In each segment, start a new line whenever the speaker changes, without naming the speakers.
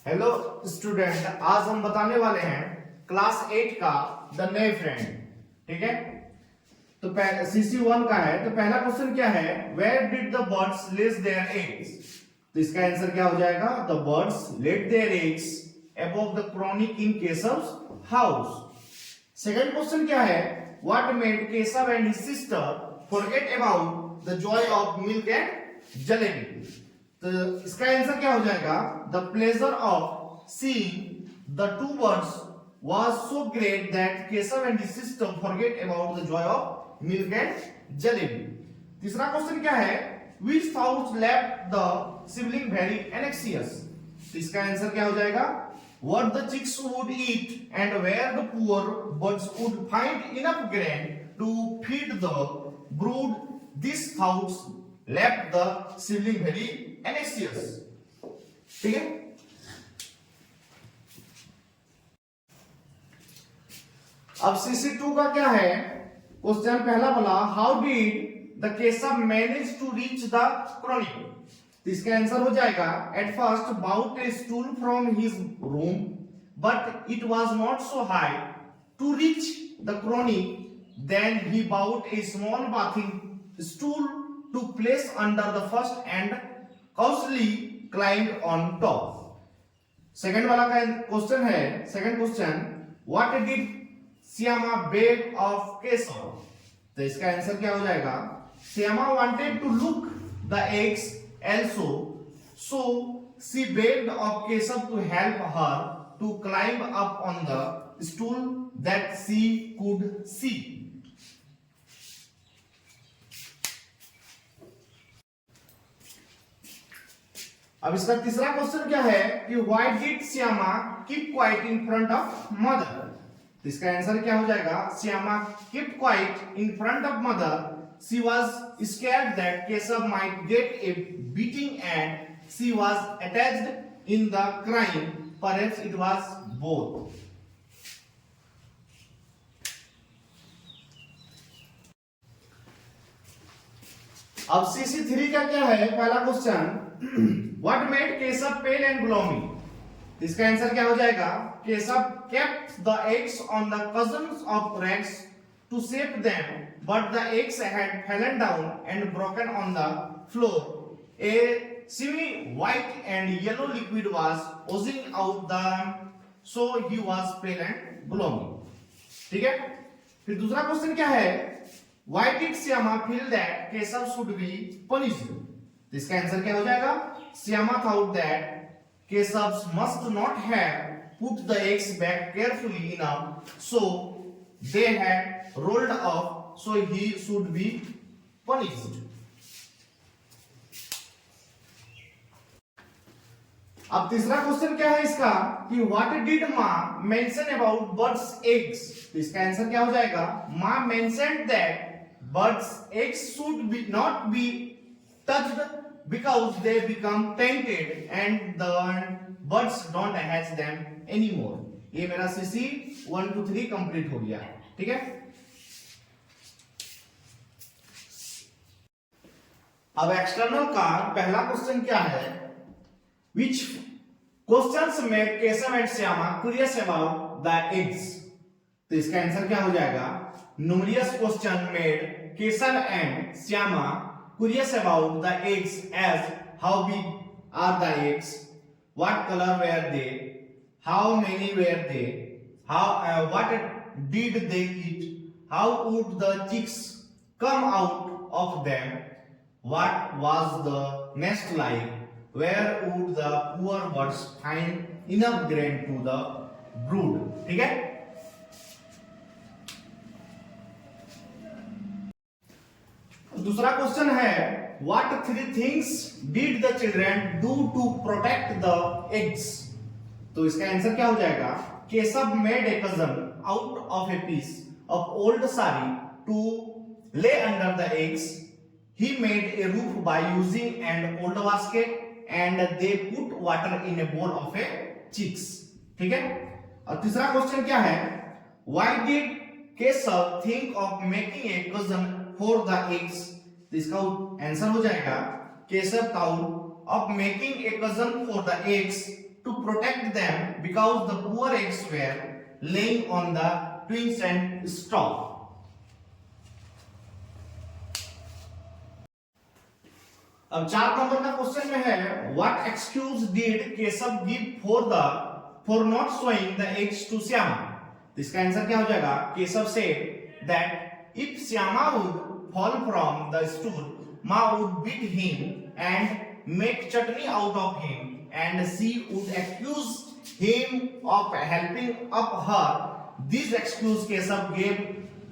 Hello student, आज हम बताने वाले हैं क्लास 8 का द नए फ्रेंड। ठीक है, तो CC1 का है। तो पहला क्वेश्चन क्या है, where did the birds lay their eggs. तो इसका आंसर क्या हो जाएगा, the birds laid their eggs above the cornice in Keshav's house. Second question क्या है, what made Keshav and his sister forget about the joy of milk and jalebi. तो इसका answer क्या हो जाएगा, the pleasure of seeing the two birds was so great that Keshav and his sister forget about the joy of milk and jalebi. तीसरा question क्या है, which thoughts left the sibling very एनेक्सियस। तो इसका आंसर क्या हो जाएगा, what the chicks would eat and where the poor birds would find enough grain to feed the brood. These thoughts left the sibling very anxious. ठीक है, अब CC2 का क्या है, क्वेश्चन पहला बोला, how did the Keshav manage to reach the cornice. तो इसका आंसर हो जाएगा, at first brought a stool from his room but it was not so high to reach the cornice, then he brought a small bathing stool to place under the first and cautiously climbed on top. Second वाला का question है, second question, what did Shyama beg of Keshav. तो इसका answer क्या हो जाएगा, Shyama wanted to look the eggs also, so she begged of Keshav to help her to climb up on the stool that she could see. अब इसका तीसरा question क्या है कि why did Shyama keep quiet in front of mother। तो इसका answer क्या हो जाएगा, Shyama kept quiet in front of mother. She was scared that Keshav might get a beating and she was attached in the crime. Perhaps it was both. अब CC3 का क्या है, पहला question, What made Keshav pale and gloomy। इसका answer क्या हो जाएगा, Keshav kept the eggs on the cousins of rags to save them, but the eggs had fallen down and broken on the floor. A semi-white and yellow liquid was oozing out them, so he was pale and gloomy. ठीक है, फिर दूसरा question क्या है, why did Shyama feel that Keshav should be punished। तो इसका answer क्या हो जाएगा, Shyama thought that Keshav must not have put the eggs back carefully enough, so they had rolled off, so he should be punished. अब तीसरा question क्या है इसका कि व्हाट डिड माँ मेंशन अबाउट बर्ड्स एग्स। तो इसका आंसर क्या हो जाएगा, माँ mentioned that birds eggs should be not be touched because they become tainted and the birds don't hatch them anymore. ये मेरा CC 1 to 3 कंप्लीट हो गया। ठीक है, अब एक्सटर्नल का पहला क्वेश्चन क्या है, which questions made Keshav and Shyama curious about the eggs। तो इसका आंसर क्या हो जाएगा, numerous question made Keshav and Shyama curious about the eggs as how big are the eggs, what color were they, how many were they, what did they eat, how would the chicks come out of them, what was the nest like, where would the poor birds find enough grain to the brood। ठीक है, दूसरा question है, what three things did the children do to protect the eggs। तो इसका answer क्या हो जाएगा, Keshav made a cousin out of a piece of old sari to lay under the eggs. He made a roof by using an old basket and they put water in a bowl of a chicks। ठीक है, और तीसरा question क्या है, why did Keshav think of making a cousin for the eggs। तो इसका answer हो जाएगा, Keshav thought of making a cousin for the eggs to protect them because the poor eggs were laying on the twigs and straw. अब 4 number का question में है what excuse did Keshav give for not showing the eggs to Shyama. इसका answer क्या हो जाएगा? Keshav said that if Shyama would fall from the stool, Ma would beat him and make chutney out of him, and she would accuse him of helping up her. This excuse Keshav gave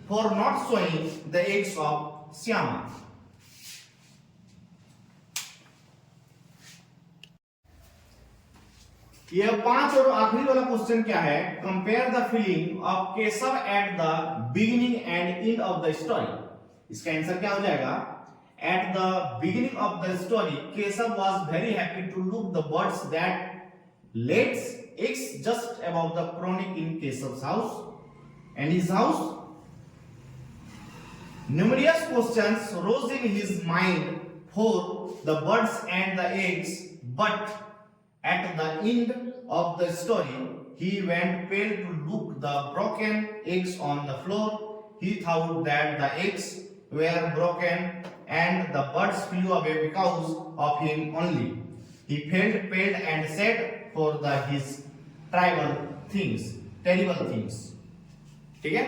for not showing the eggs of Shyama. यह 5 और आखिरी वाला question क्या है? Compare the feeling of Keshav at the beginning and end of the story. इसका answer क्या हो जाएगा? At the beginning of the story Keshav was very happy to look the birds that lets eggs just above the chronic in Keshav's house and his house. Numerous questions rose in his mind for the birds and the eggs, but at the end of the story he went pale to look the broken eggs on the floor. He thought that the eggs were broken and the birds flew away because of him only. He felt pale and sad for his terrible things. ठीक है?